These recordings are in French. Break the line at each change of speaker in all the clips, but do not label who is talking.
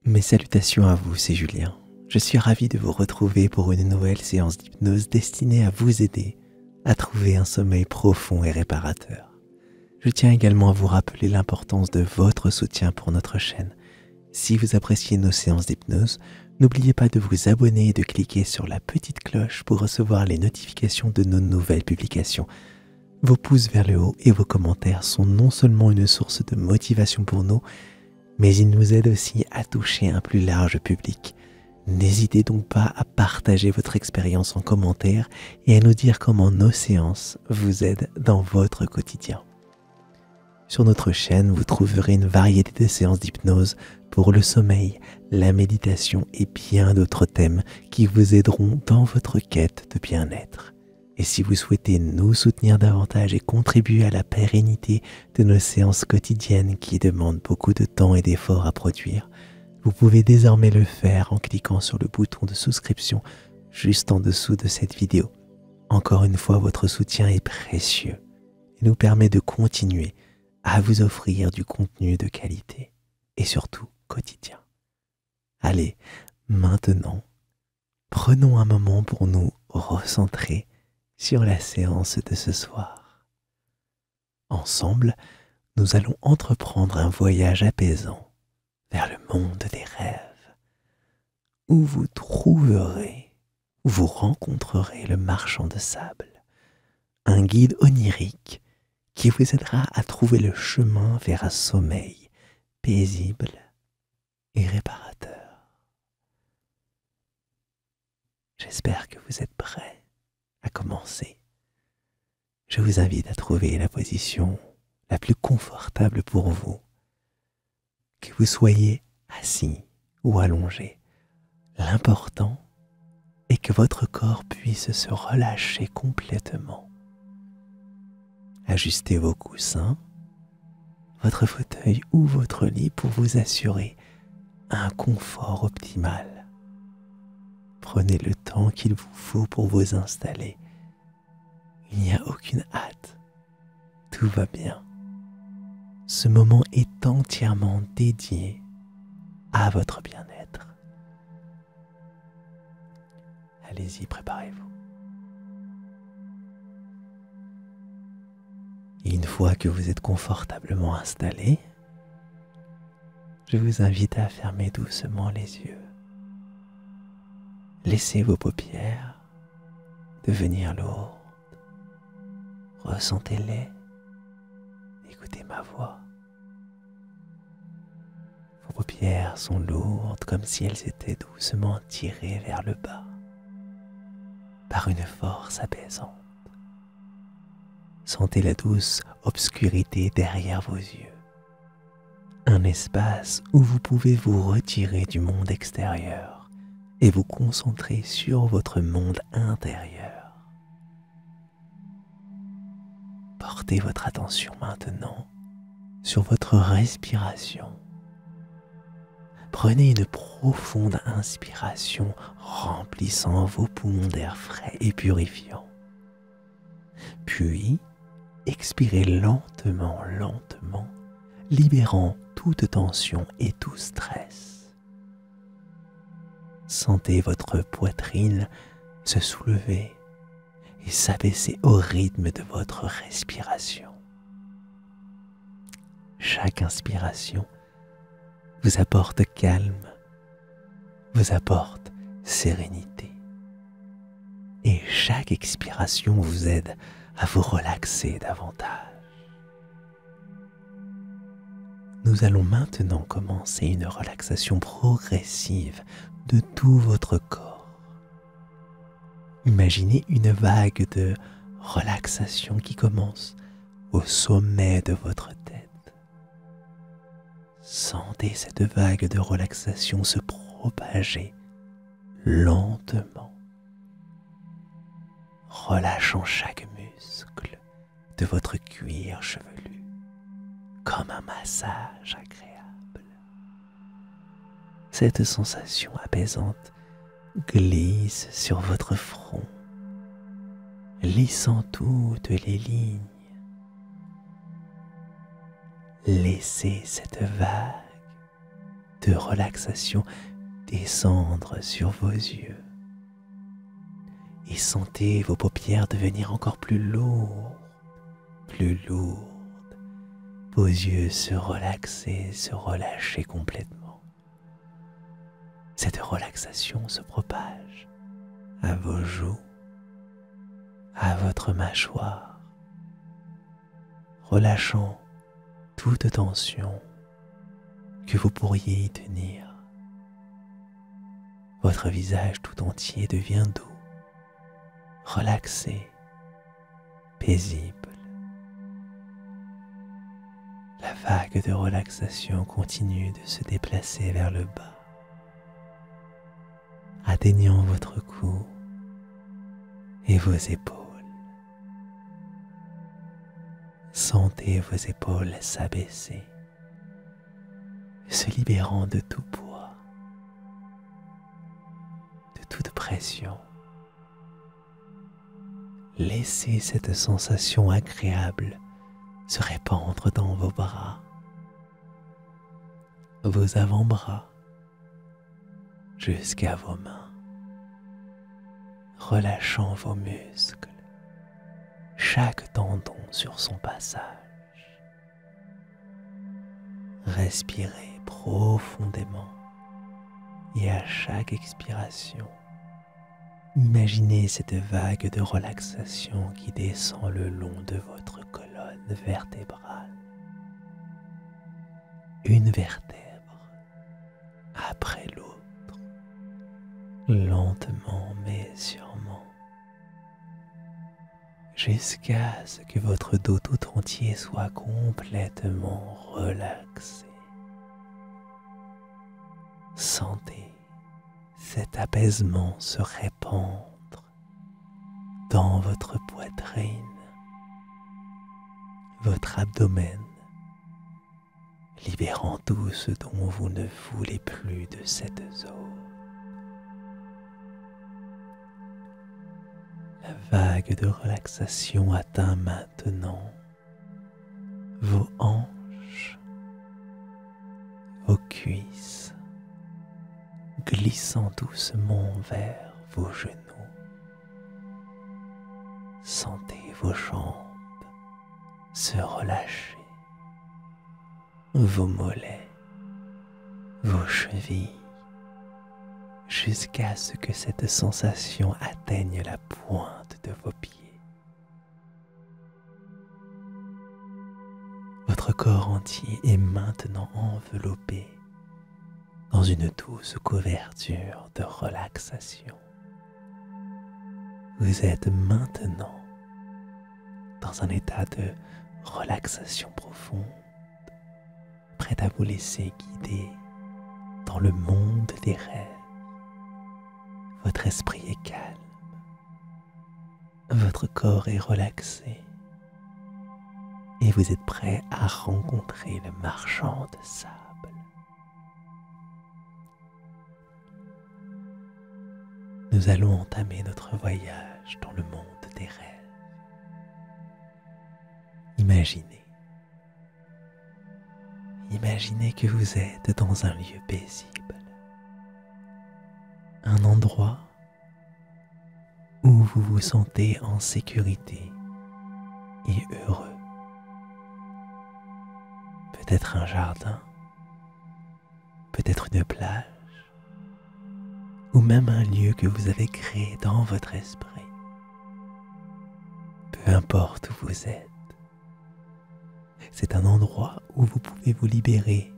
Mes salutations à vous, c'est Julien. Je suis ravi de vous retrouver pour une nouvelle séance d'hypnose destinée à vous aider à trouver un sommeil profond et réparateur. Je tiens également à vous rappeler l'importance de votre soutien pour notre chaîne. Si vous appréciez nos séances d'hypnose, n'oubliez pas de vous abonner et de cliquer sur la petite cloche pour recevoir les notifications de nos nouvelles publications. Vos pouces vers le haut et vos commentaires sont non seulement une source de motivation pour nous, mais ils nous aident aussi à toucher un plus large public. N'hésitez donc pas à partager votre expérience en commentaire et à nous dire comment nos séances vous aident dans votre quotidien. Sur notre chaîne, vous trouverez une variété de séances d'hypnose pour le sommeil, la méditation et bien d'autres thèmes qui vous aideront dans votre quête de bien-être. Et si vous souhaitez nous soutenir davantage et contribuer à la pérennité de nos séances quotidiennes qui demandent beaucoup de temps et d'efforts à produire, vous pouvez désormais le faire en cliquant sur le bouton de souscription juste en dessous de cette vidéo. Encore une fois, votre soutien est précieux et nous permet de continuer à vous offrir du contenu de qualité et surtout quotidien. Allez, maintenant, prenons un moment pour nous recentrer sur la séance de ce soir. Ensemble, nous allons entreprendre un voyage apaisant vers le monde des rêves, où vous trouverez, où vous rencontrerez le marchand de sable, un guide onirique qui vous aidera à trouver le chemin vers un sommeil paisible et réparateur. J'espère que vous êtes prêts à commencer. Je vous invite à trouver la position la plus confortable pour vous, que vous soyez assis ou allongé. L'important est que votre corps puisse se relâcher complètement. Ajustez vos coussins, votre fauteuil ou votre lit pour vous assurer un confort optimal. Prenez le temps qu'il vous faut pour vous installer. Il n'y a aucune hâte. Tout va bien. Ce moment est entièrement dédié à votre bien-être. Allez-y, préparez-vous. Et une fois que vous êtes confortablement installé, je vous invite à fermer doucement les yeux. Laissez vos paupières devenir lourdes. Ressentez-les. Écoutez ma voix. Vos paupières sont lourdes comme si elles étaient doucement tirées vers le bas par une force apaisante. Sentez la douce obscurité derrière vos yeux. Un espace où vous pouvez vous retirer du monde extérieur et vous concentrer sur votre monde intérieur. Portez votre attention maintenant sur votre respiration. Prenez une profonde inspiration remplissant vos poumons d'air frais et purifiant. Puis, expirez lentement, libérant toute tension et tout stress. Sentez votre poitrine se soulever et s'abaisser au rythme de votre respiration. Chaque inspiration vous apporte calme, vous apporte sérénité. Et chaque expiration vous aide à vous relaxer davantage. Nous allons maintenant commencer une relaxation progressive de tout votre corps. Imaginez une vague de relaxation qui commence au sommet de votre tête. Sentez cette vague de relaxation se propager lentement, relâchant chaque muscle de votre cuir chevelu, comme un massage agréable. Cette sensation apaisante glisse sur votre front, lissant toutes les lignes. Laissez cette vague de relaxation descendre sur vos yeux et sentez vos paupières devenir encore plus lourdes, vos yeux se relaxer, se relâcher complètement. Cette relaxation se propage à vos joues, à votre mâchoire, relâchant toute tension que vous pourriez y tenir. Votre visage tout entier devient doux, relaxé, paisible. La vague de relaxation continue de se déplacer vers le bas, atteignant votre cou et vos épaules. Sentez vos épaules s'abaisser, se libérant de tout poids, de toute pression. Laissez cette sensation agréable se répandre dans vos bras, vos avant-bras, jusqu'à vos mains, relâchant vos muscles, chaque tendon sur son passage. Respirez profondément et à chaque expiration, imaginez cette vague de relaxation qui descend le long de votre colonne vertébrale. Une vertèbre après l'autre, lentement mais sûrement, jusqu'à ce que votre dos tout entier soit complètement relaxé. Sentez cet apaisement se répandre dans votre poitrine, votre abdomen, libérant tout ce dont vous ne voulez plus de cette zone. La vague de relaxation atteint maintenant vos hanches, vos cuisses, glissant doucement vers vos genoux. Sentez vos jambes se relâcher, vos mollets, vos chevilles, jusqu'à ce que cette sensation atteigne la pointe de vos pieds. Votre corps entier est maintenant enveloppé dans une douce couverture de relaxation. Vous êtes maintenant dans un état de relaxation profonde, prêt à vous laisser guider dans le monde des rêves. Votre esprit est calme, votre corps est relaxé et vous êtes prêt à rencontrer le marchand de sable. Nous allons entamer notre voyage dans le monde des rêves. Imaginez que vous êtes dans un lieu paisible, un endroit où vous vous sentez en sécurité et heureux. Peut-être un jardin, peut-être une plage, ou même un lieu que vous avez créé dans votre esprit. Peu importe où vous êtes, c'est un endroit où vous pouvez vous libérer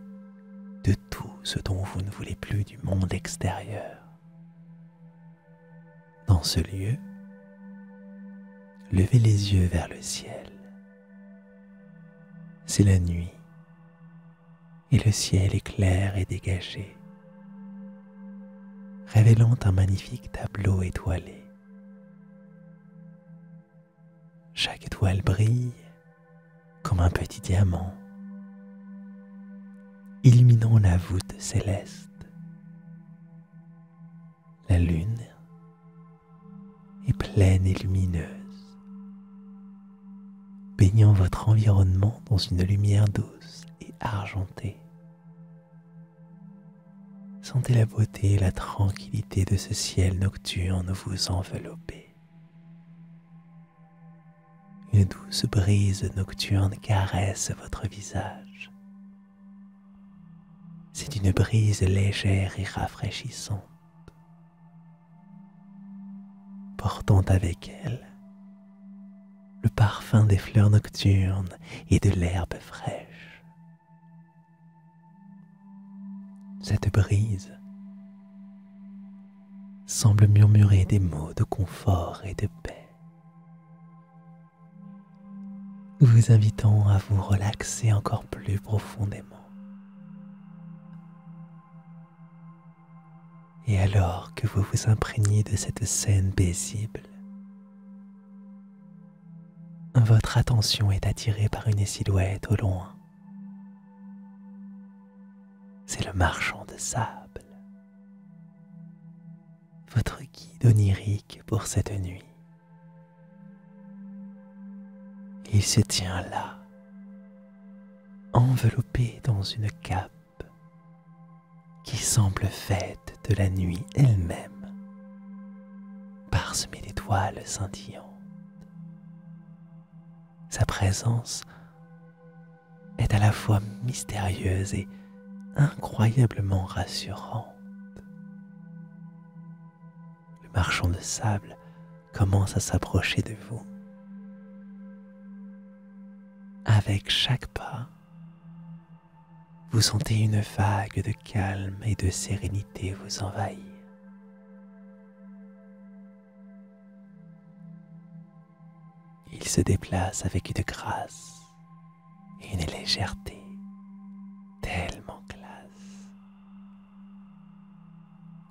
de tout ce dont vous ne voulez plus du monde extérieur. Dans ce lieu, levez les yeux vers le ciel. C'est la nuit et le ciel est clair et dégagé, révélant un magnifique tableau étoilé. Chaque étoile brille comme un petit diamant, illuminant la voûte céleste. La lune est pleine et lumineuse, baignant votre environnement dans une lumière douce et argentée. Sentez la beauté et la tranquillité de ce ciel nocturne vous envelopper. Une douce brise nocturne caresse votre visage. C'est une brise légère et rafraîchissante, portant avec elle le parfum des fleurs nocturnes et de l'herbe fraîche. Cette brise semble murmurer des mots de confort et de paix, vous invitant à vous relaxer encore plus profondément. Et alors que vous vous imprégnez de cette scène paisible, votre attention est attirée par une silhouette au loin. C'est le marchand de sable, votre guide onirique pour cette nuit. Il se tient là, enveloppé dans une cape qui semble faite de la nuit elle-même, parsemée d'étoiles scintillantes. Sa présence est à la fois mystérieuse et incroyablement rassurante. Le marchand de sable commence à s'approcher de vous. Avec chaque pas, vous sentez une vague de calme et de sérénité vous envahir. Il se déplace avec une grâce et une légèreté tellement classe,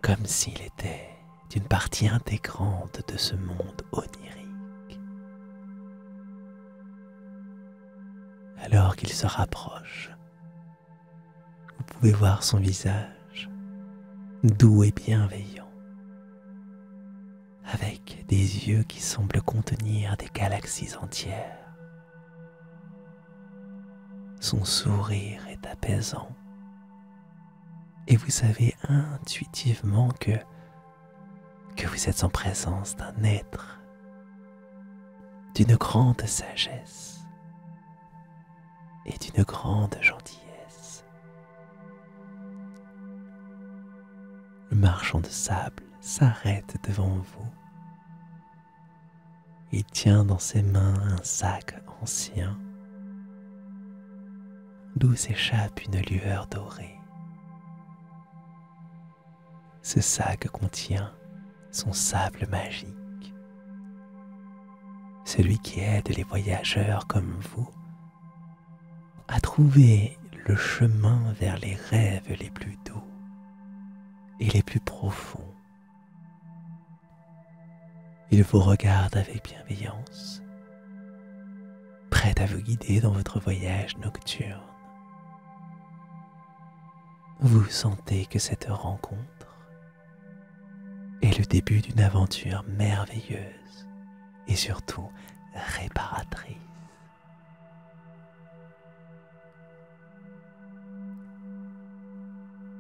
comme s'il était une partie intégrante de ce monde onirique. Alors qu'il se rapproche, vous pouvez voir son visage doux et bienveillant, avec des yeux qui semblent contenir des galaxies entières. Son sourire est apaisant et vous savez intuitivement que vous êtes en présence d'un être d'une grande sagesse et d'une grande gentillesse. Le marchand de sable s'arrête devant vous. Il tient dans ses mains un sac ancien d'où s'échappe une lueur dorée. Ce sac contient son sable magique, celui qui aide les voyageurs comme vous à trouver le chemin vers les rêves les plus doux et les plus profonds. Il vous regarde avec bienveillance, prêt à vous guider dans votre voyage nocturne. Vous sentez que cette rencontre est le début d'une aventure merveilleuse et surtout réparatrice.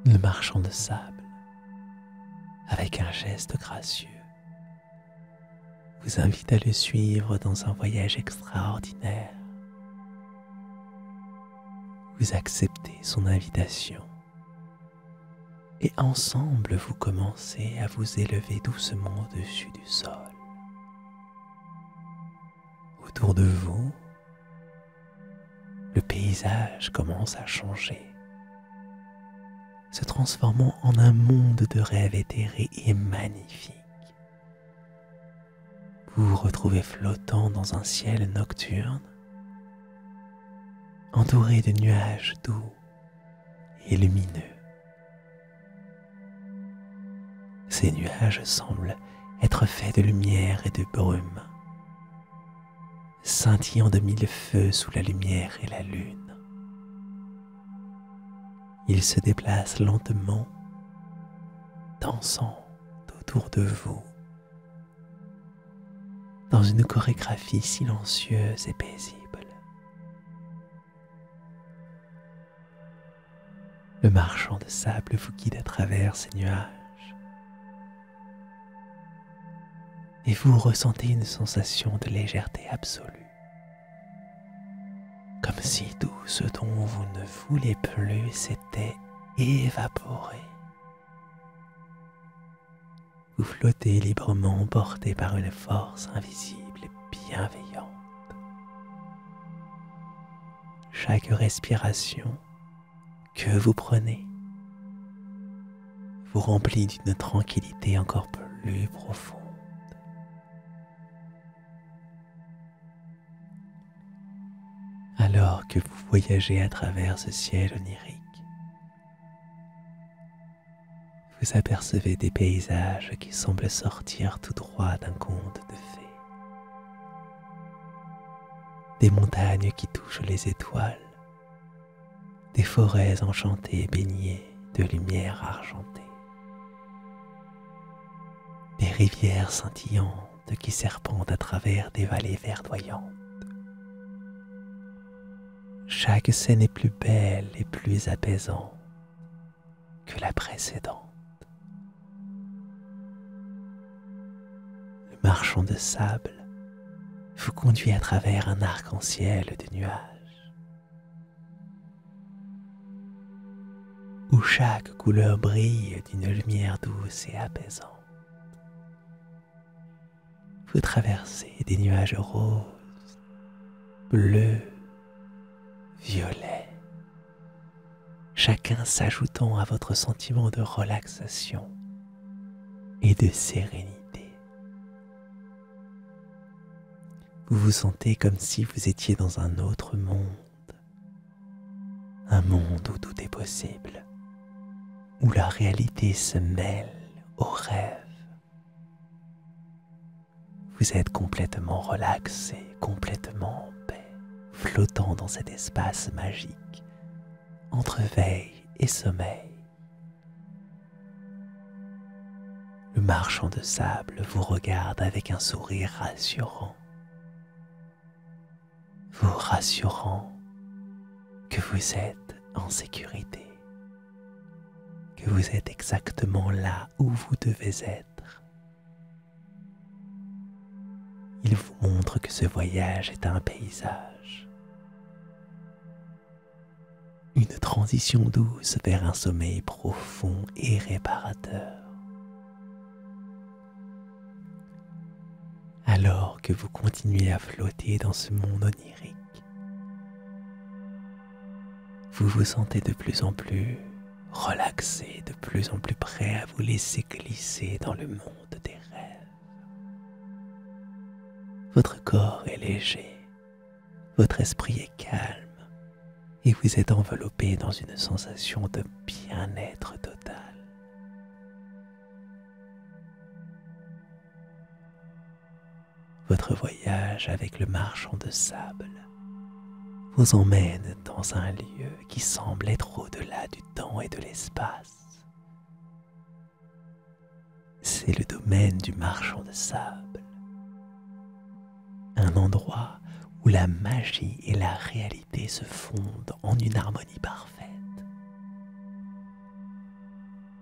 Le marchand de sable, avec un geste gracieux, vous invite à le suivre dans un voyage extraordinaire. Vous acceptez son invitation et ensemble vous commencez à vous élever doucement au-dessus du sol. Autour de vous, le paysage commence à changer, se transformant en un monde de rêves éthérés et magnifiques. Vous vous retrouvez flottant dans un ciel nocturne, entouré de nuages doux et lumineux. Ces nuages semblent être faits de lumière et de brume, scintillant de mille feux sous la lumière et la lune. Ils se déplacent lentement, dansant autour de vous, dans une chorégraphie silencieuse et paisible. Le marchand de sable vous guide à travers ces nuages et vous ressentez une sensation de légèreté absolue, comme si tout ce dont vous ne voulez plus s'était évaporé. Vous flottez librement porté par une force invisible et bienveillante. Chaque respiration que vous prenez vous remplit d'une tranquillité encore plus profonde. Alors que vous voyagez à travers ce ciel onirique, vous apercevez des paysages qui semblent sortir tout droit d'un conte de fées. Des montagnes qui touchent les étoiles, des forêts enchantées baignées de lumière argentée, des rivières scintillantes qui serpentent à travers des vallées verdoyantes. Chaque scène est plus belle et plus apaisante que la précédente. Le marchand de sable vous conduit à travers un arc-en-ciel de nuages, où chaque couleur brille d'une lumière douce et apaisante. Vous traversez des nuages roses, bleus, violets, chacun s'ajoutant à votre sentiment de relaxation et de sérénité. Vous vous sentez comme si vous étiez dans un autre monde, un monde où tout est possible, où la réalité se mêle au rêve. Vous êtes complètement relaxé, complètement en paix, flottant dans cet espace magique, entre veille et sommeil. Le marchand de sable vous regarde avec un sourire rassurant, vous rassurant que vous êtes en sécurité, que vous êtes exactement là où vous devez être. Il vous montre que ce voyage est un paysage, une transition douce vers un sommeil profond et réparateur. Alors que vous continuez à flotter dans ce monde onirique, vous vous sentez de plus en plus relaxé, de plus en plus prêt à vous laisser glisser dans le monde des rêves. Votre corps est léger, votre esprit est calme et vous êtes enveloppé dans une sensation de bien-être total. Votre voyage avec le marchand de sable vous emmène dans un lieu qui semble être au-delà du temps et de l'espace. C'est le domaine du marchand de sable, un endroit où la magie et la réalité se fondent en une harmonie parfaite.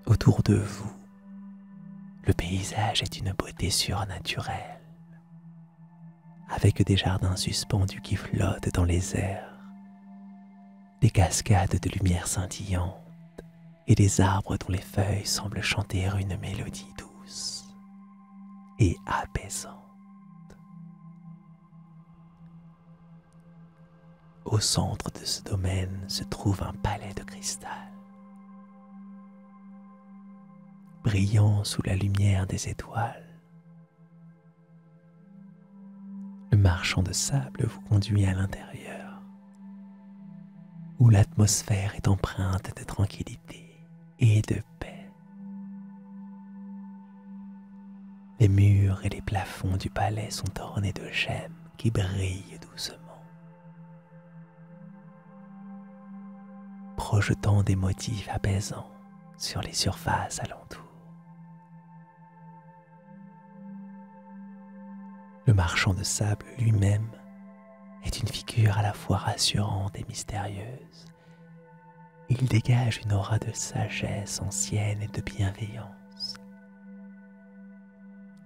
Autour de vous, le paysage est une beauté surnaturelle, avec des jardins suspendus qui flottent dans les airs, des cascades de lumière scintillante et des arbres dont les feuilles semblent chanter une mélodie douce et apaisante. Au centre de ce domaine se trouve un palais de cristal, brillant sous la lumière des étoiles. Le marchand de sable vous conduit à l'intérieur, où l'atmosphère est empreinte de tranquillité et de paix. Les murs et les plafonds du palais sont ornés de gemmes qui brillent doucement, projetant des motifs apaisants sur les surfaces alentours. Le marchand de sable lui-même est une figure à la fois rassurante et mystérieuse. Il dégage une aura de sagesse ancienne et de bienveillance.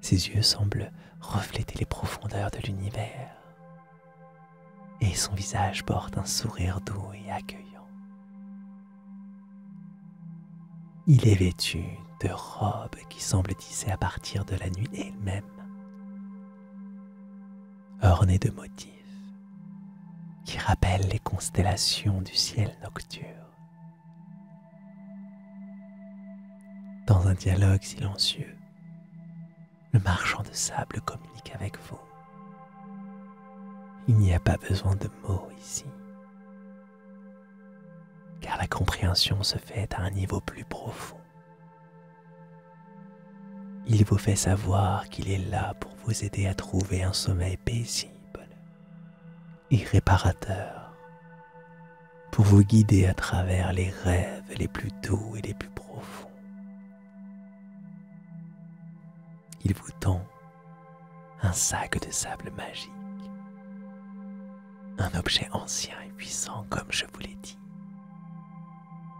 Ses yeux semblent refléter les profondeurs de l'univers et son visage porte un sourire doux et accueillant. Il est vêtu de robes qui semblent tissées à partir de la nuit elle-même, ornées de motifs qui rappellent les constellations du ciel nocturne. Dans un dialogue silencieux, le marchand de sable communique avec vous. Il n'y a pas besoin de mots ici, car la compréhension se fait à un niveau plus profond. Il vous fait savoir qu'il est là pour vous aider à trouver un sommeil paisible et réparateur, pour vous guider à travers les rêves les plus doux et les plus profonds. Il vous tend un sac de sable magique, un objet ancien et puissant comme je vous l'ai dit.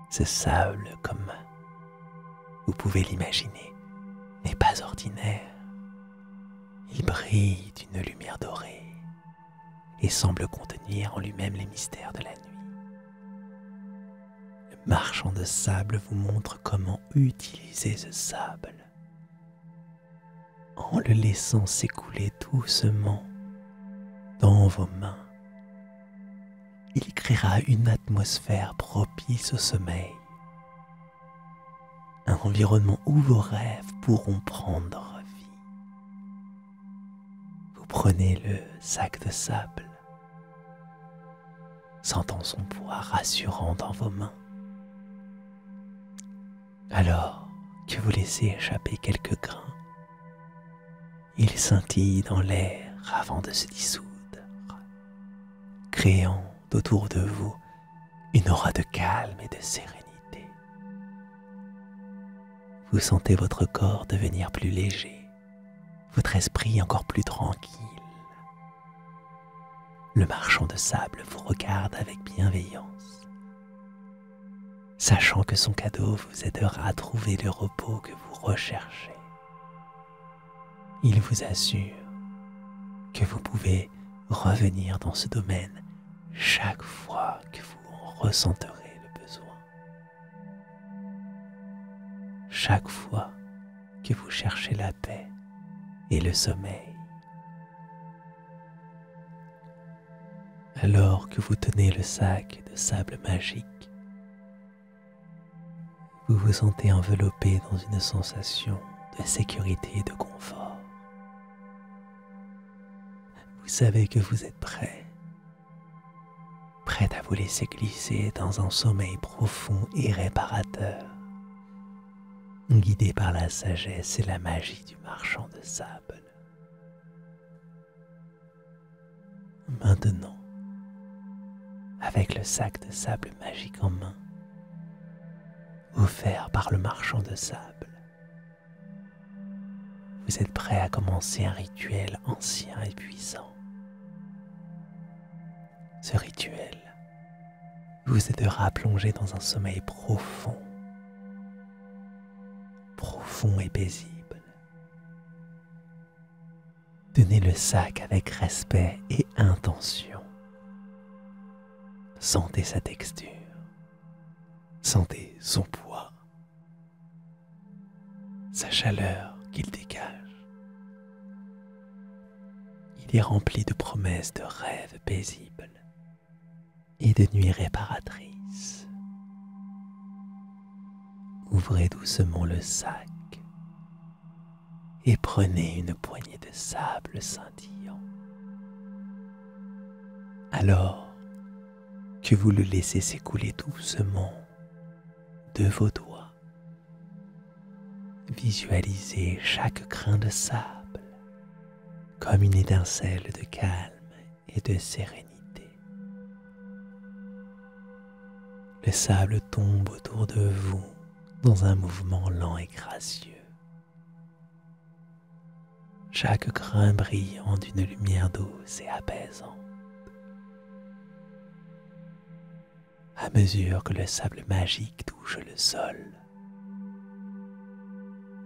Ce sable, comme vous pouvez l'imaginer, n'est pas ordinaire. Il brille d'une lumière dorée et semble contenir en lui-même les mystères de la nuit. Le marchand de sable vous montre comment utiliser ce sable en le laissant s'écouler doucement dans vos mains. Il créera une atmosphère propice au sommeil, un environnement où vos rêves pourront prendre vie. Vous prenez le sac de sable, sentant son poids rassurant dans vos mains. Alors que vous laissez échapper quelques grains, il scintille dans l'air avant de se dissoudre, créant autour de vous une aura de calme et de sérénité. Vous sentez votre corps devenir plus léger, votre esprit encore plus tranquille. Le marchand de sable vous regarde avec bienveillance, sachant que son cadeau vous aidera à trouver le repos que vous recherchez. Il vous assure que vous pouvez revenir dans ce domaine chaque fois que vous en ressentirez le besoin. Chaque fois que vous cherchez la paix et le sommeil. Alors que vous tenez le sac de sable magique, vous vous sentez enveloppé dans une sensation de sécurité et de confort. Vous savez que vous êtes prêt à vous laisser glisser dans un sommeil profond et réparateur, guidé par la sagesse et la magie du marchand de sable. Maintenant, avec le sac de sable magique en main, offert par le marchand de sable, vous êtes prêt à commencer un rituel ancien et puissant. Ce rituel vous aidera à plonger dans un sommeil profond et paisible. Tenez le sac avec respect et intention. Sentez sa texture, sentez son poids, sa chaleur qu'il dégage. Il est rempli de promesses de rêves paisibles et de nuits réparatrices. Ouvrez doucement le sac et prenez une poignée de sable scintillant. Alors que vous le laissez s'écouler doucement de vos doigts, visualisez chaque grain de sable comme une étincelle de calme et de sérénité. Le sable tombe autour de vous dans un mouvement lent et gracieux. Chaque grain brillant d'une lumière douce et apaisante. à mesure que le sable magique touche le sol.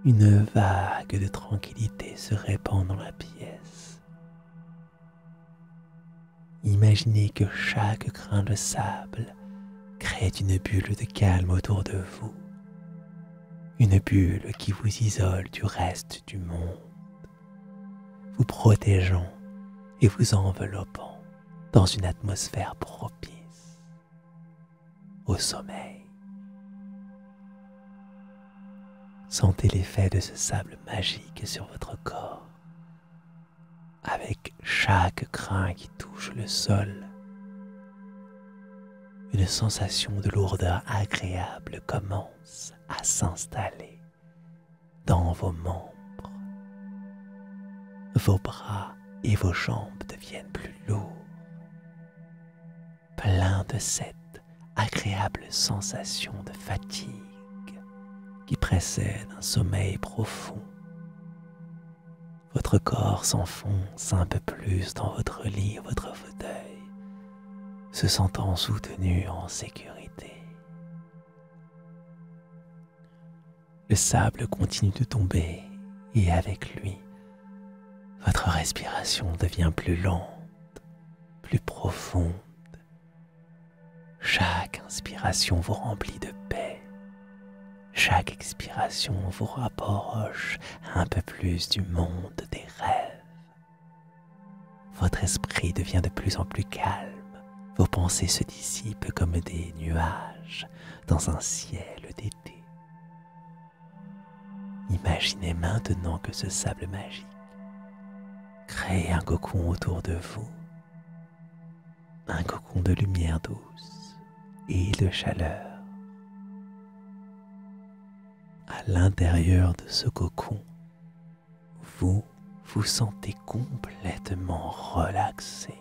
Une vague de tranquillité se répand dans la pièce. Imaginez que chaque grain de sable crée une bulle de calme autour de vous. Une bulle qui vous isole du reste du monde, vous protégeant et vous enveloppant dans une atmosphère propice au sommeil. Sentez l'effet de ce sable magique sur votre corps. Avec chaque grain qui touche le sol, une sensation de lourdeur agréable commence à s'installer dans vos membres. Vos bras et vos jambes deviennent plus lourds, pleins de cette agréable sensation de fatigue qui précède un sommeil profond. Votre corps s'enfonce un peu plus dans votre lit, votre fauteuil, se sentant soutenu en sécurité. Le sable continue de tomber et avec lui, votre respiration devient plus lente, plus profonde. Chaque inspiration vous remplit de paix. Chaque expiration vous rapproche un peu plus du monde des rêves. Votre esprit devient de plus en plus calme. Vos pensées se dissipent comme des nuages dans un ciel d'été. Imaginez maintenant que ce sable magique crée un cocon autour de vous, un cocon de lumière douce et de chaleur. À l'intérieur de ce cocon, vous vous sentez complètement relaxé,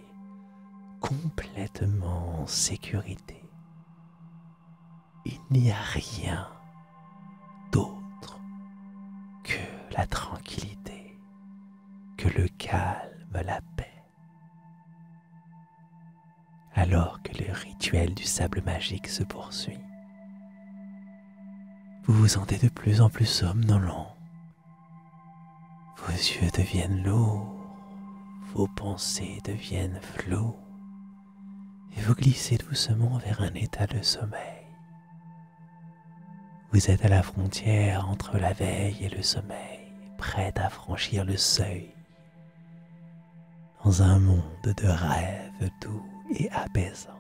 complètement en sécurité. Il n'y a rien d'autre que la tranquillité, que le calme, la paix. Alors que le rituel du sable magique se poursuit, vous vous sentez de plus en plus somnolent. Vos yeux deviennent lourds, vos pensées deviennent floues, et vous glissez doucement vers un état de sommeil. Vous êtes à la frontière entre la veille et le sommeil, prête à franchir le seuil, dans un monde de rêves doux et apaisants.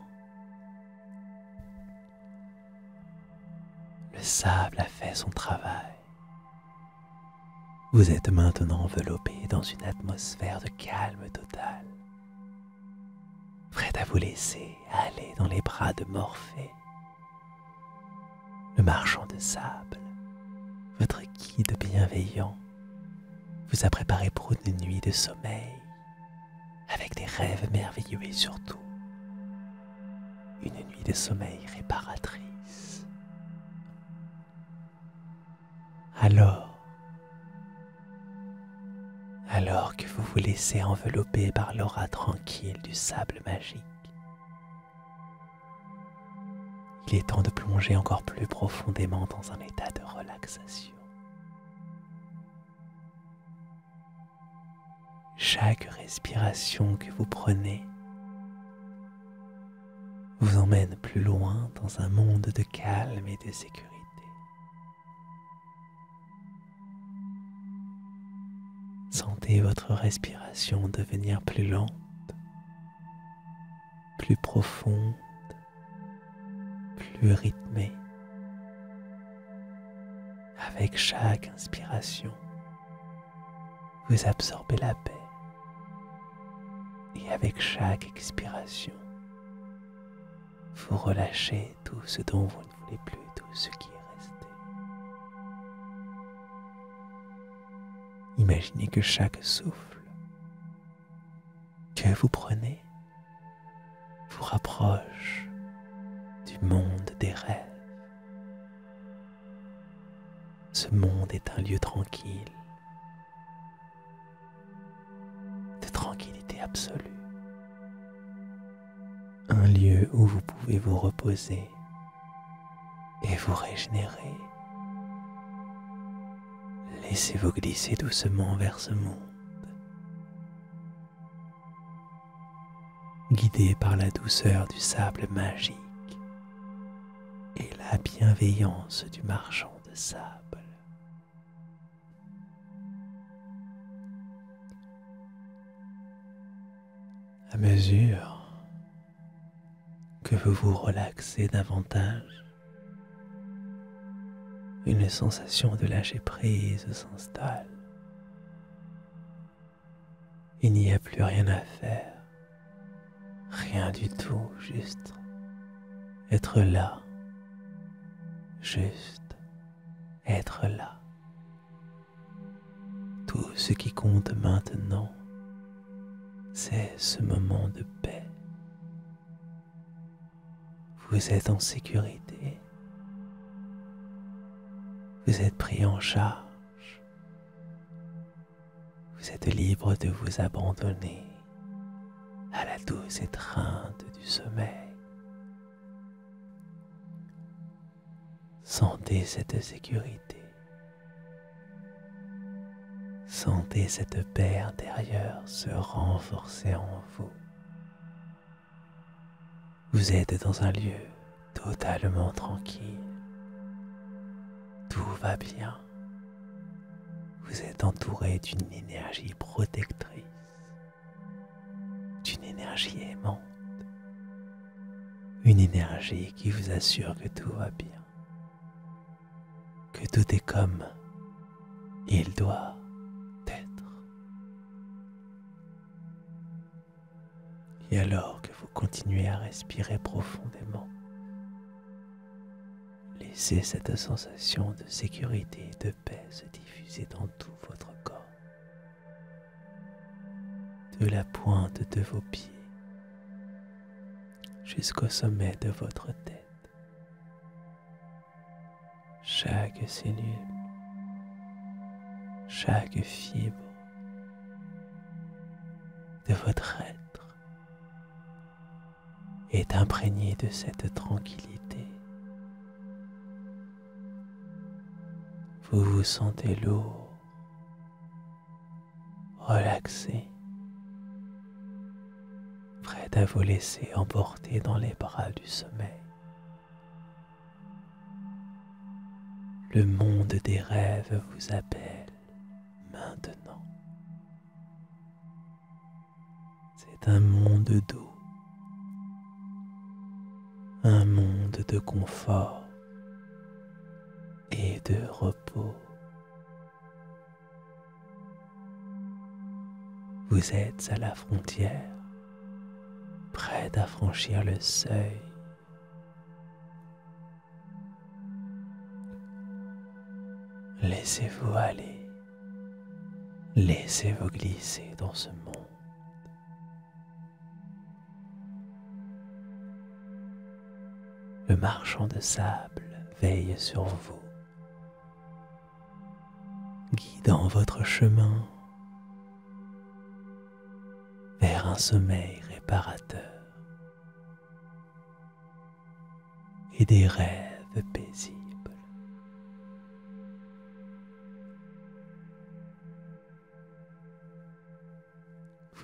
Le sable a fait son travail. Vous êtes maintenant enveloppé dans une atmosphère de calme total, prête à vous laisser aller dans les bras de Morphée, le marchand de sable, votre guide bienveillant, vous a préparé pour une nuit de sommeil, avec des rêves merveilleux et surtout, une nuit de sommeil réparatrice. Alors que vous vous laissez envelopper par l'aura tranquille du sable magique, il est temps de plonger encore plus profondément dans un état de relaxation. Chaque respiration que vous prenez vous emmène plus loin dans un monde de calme et de sécurité. Sentez votre respiration devenir plus lente, plus profonde, plus rythmée. Avec chaque inspiration, vous absorbez la paix. Et avec chaque expiration, vous relâchez tout ce dont vous ne voulez plus, tout ce qui est resté. Imaginez que chaque souffle que vous prenez vous rapproche du monde des rêves. Ce monde est un lieu tranquille, de tranquillité absolue. un lieu où vous pouvez vous reposer et vous régénérer. Laissez-vous glisser doucement vers ce monde, guidé par la douceur du sable magique et la bienveillance du marchand de sable. À mesure que vous vous relaxez davantage, une sensation de lâcher prise s'installe. Il n'y a plus rien à faire, rien du tout, juste être là, juste être là. Tout ce qui compte maintenant, c'est ce moment de paix. Vous êtes en sécurité. Vous êtes pris en charge. Vous êtes libre de vous abandonner à la douce étreinte du sommeil. Sentez cette sécurité. Sentez cette paix intérieure se renforcer en vous. Vous êtes dans un lieu totalement tranquille. Tout va bien. Vous êtes entouré d'une énergie protectrice, d'une énergie aimante, une énergie qui vous assure que tout va bien, que tout est comme il doit être. Et alors que vous continuez à respirer profondément, laissez cette sensation de sécurité et de paix se diffuser dans tout votre corps, de la pointe de vos pieds jusqu'au sommet de votre tête. Chaque cellule, chaque fibre de votre être est imprégnée de cette tranquillité. Vous vous sentez lourd, relaxé, prêt à vous laisser emporter dans les bras du sommeil. Le monde des rêves vous appelle maintenant. C'est un monde doux, un monde de confort et de repos. Vous êtes à la frontière, prêt à franchir le seuil. Laissez-vous aller, laissez-vous glisser dans ce monde. Le marchand de sable veille sur vous, guidant votre chemin vers un sommeil réparateur et des rêves paisibles.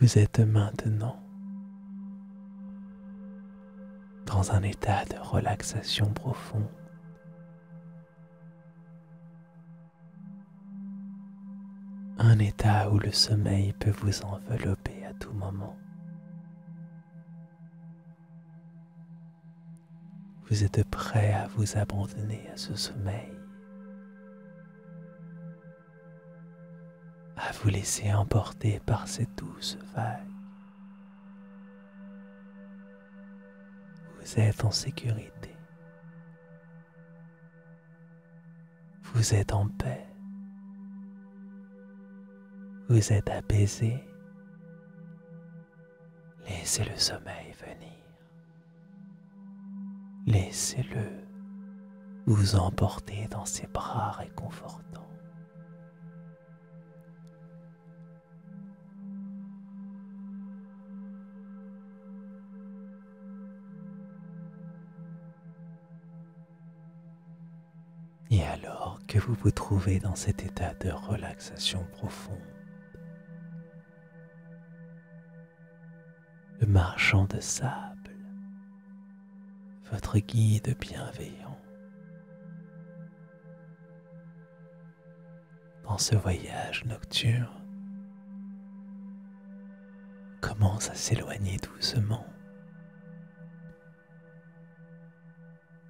Vous êtes maintenant dans un état de relaxation profonde. Un état où le sommeil peut vous envelopper à tout moment. Vous êtes prêt à vous abandonner à ce sommeil, à vous laisser emporter par ces douces vagues. Vous êtes en sécurité. Vous êtes en paix. Vous êtes apaisé. Laissez le sommeil venir. Laissez-le vous emporter dans ses bras réconfortants. Et alors que vous vous trouvez dans cet état de relaxation profonde, le marchand de sable, votre guide bienveillant, dans ce voyage nocturne, commence à s'éloigner doucement.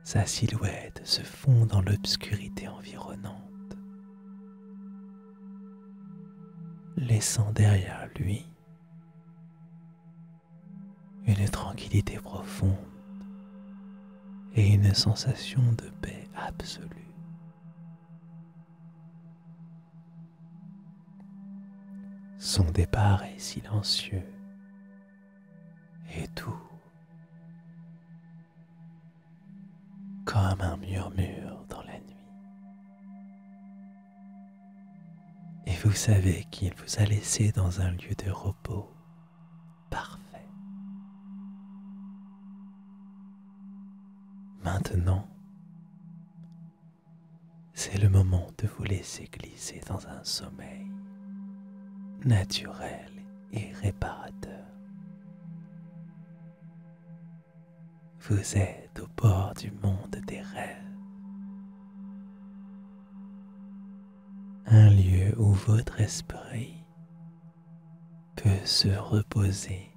Sa silhouette se fond dans l'obscurité environnante, laissant derrière lui une tranquillité profonde et une sensation de paix absolue. Son départ est silencieux et doux, comme un murmure dans la nuit. Et vous savez qu'il vous a laissé dans un lieu de repos parfait. Maintenant, c'est le moment de vous laisser glisser dans un sommeil naturel et réparateur. Vous êtes au bord du monde des rêves, un lieu où votre esprit peut se reposer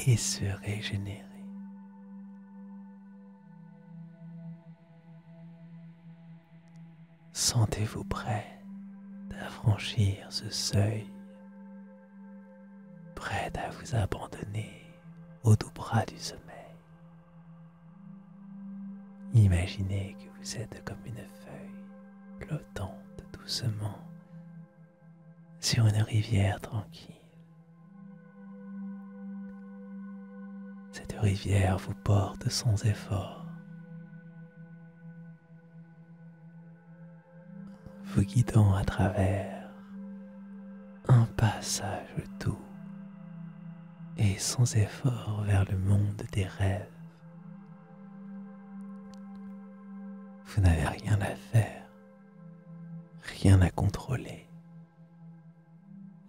et se régénérer. Sentez-vous prêt à franchir ce seuil, prêt à vous abandonner au doux bras du sommeil. Imaginez que vous êtes comme une feuille flottante doucement sur une rivière tranquille. Cette rivière vous porte sans effort, vous guidant à travers un passage doux et sans effort vers le monde des rêves. Vous n'avez rien à faire, rien à contrôler.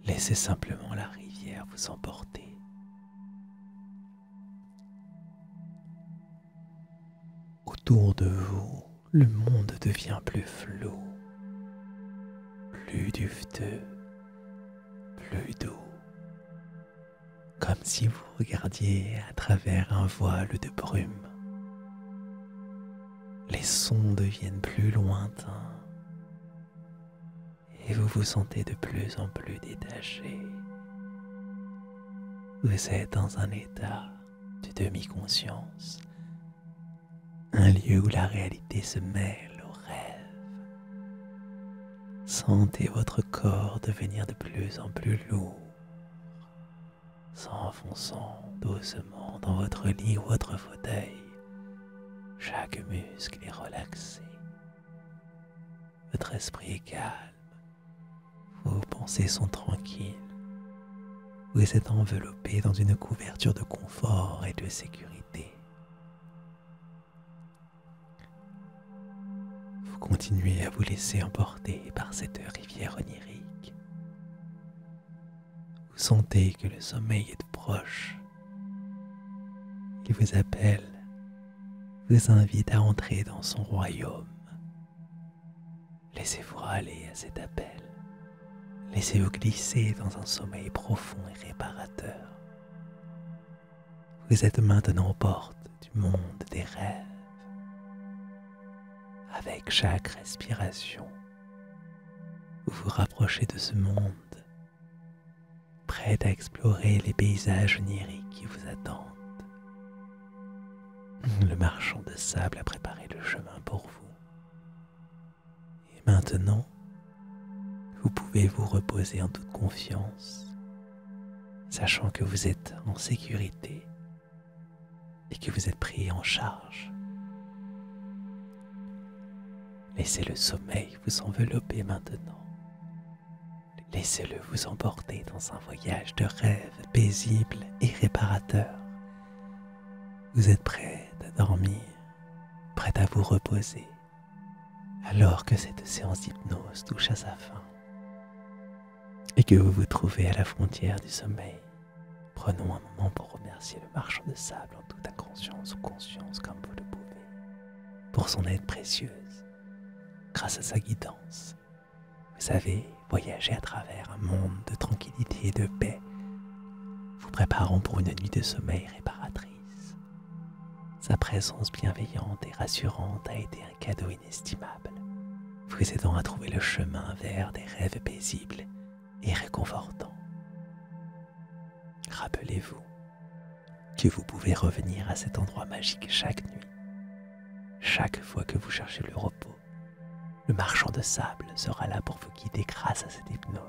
Laissez simplement la rivière vous emporter. Autour de vous, le monde devient plus flou, plus duveteux, plus doux, comme si vous regardiez à travers un voile de brume. Les sons deviennent plus lointains et vous vous sentez de plus en plus détaché. Vous êtes dans un état de demi-conscience, un lieu où la réalité se mêle au rêve. Sentez votre corps devenir de plus en plus lourd, s'enfonçant doucement dans votre lit ou votre fauteuil. Chaque muscle est relaxé, votre esprit est calme, vos pensées sont tranquilles, vous êtes enveloppé dans une couverture de confort et de sécurité. Vous continuez à vous laisser emporter par cette rivière onirique. Vous sentez que le sommeil est proche. Il vous appelle, vous invite à entrer dans son royaume. Laissez-vous aller à cet appel. Laissez-vous glisser dans un sommeil profond et réparateur. Vous êtes maintenant aux portes du monde des rêves. Avec chaque respiration, vous vous rapprochez de ce monde, prêt à explorer les paysages oniriques qui vous attendent. Le marchand de sable a préparé le chemin pour vous. Et maintenant, vous pouvez vous reposer en toute confiance, sachant que vous êtes en sécurité et que vous êtes pris en charge. Laissez le sommeil vous envelopper maintenant. Laissez-le vous emporter dans un voyage de rêve paisible et réparateur. Vous êtes prêt à dormir, prêt à vous reposer, Alors que cette séance d'hypnose touche à sa fin et que vous vous trouvez à la frontière du sommeil, prenons un moment pour remercier le marchand de sable en toute inconscience ou conscience comme vous le pouvez, pour son aide précieuse. Grâce à sa guidance, vous avez voyagé à travers un monde de tranquillité et de paix, vous préparant pour une nuit de sommeil réparatrice. Sa présence bienveillante et rassurante a été un cadeau inestimable, vous aidant à trouver le chemin vers des rêves paisibles et réconfortants. Rappelez-vous que vous pouvez revenir à cet endroit magique chaque nuit. Chaque fois que vous cherchez le repos, le marchand de sable sera là pour vous guider grâce à cette hypnose.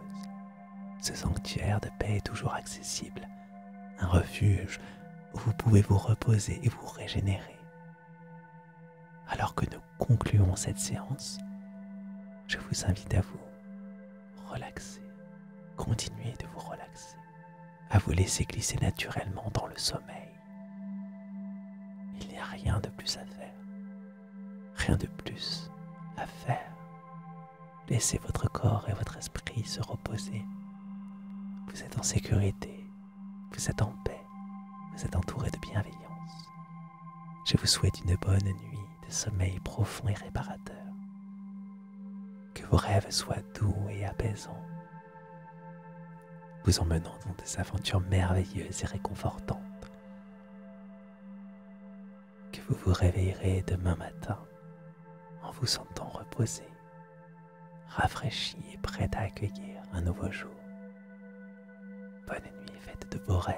Ce sanctuaire de paix est toujours accessible, un refuge où vous pouvez vous reposer et vous régénérer. Alors que nous concluons cette séance, je vous invite à vous relaxer, continuer de vous relaxer, à vous laisser glisser naturellement dans le sommeil. Il n'y a rien de plus à faire, rien de plus à faire. Laissez votre corps et votre esprit se reposer. Vous êtes en sécurité, vous êtes en paix, vous êtes entouré de bienveillance. Je vous souhaite une bonne nuit de sommeil profond et réparateur. Que vos rêves soient doux et apaisants, vous emmenant dans des aventures merveilleuses et réconfortantes. Que vous vous réveillerez demain matin en vous sentant reposé, rafraîchi et prêt à accueillir un nouveau jour. Bonne nuit faite de beaux rêves.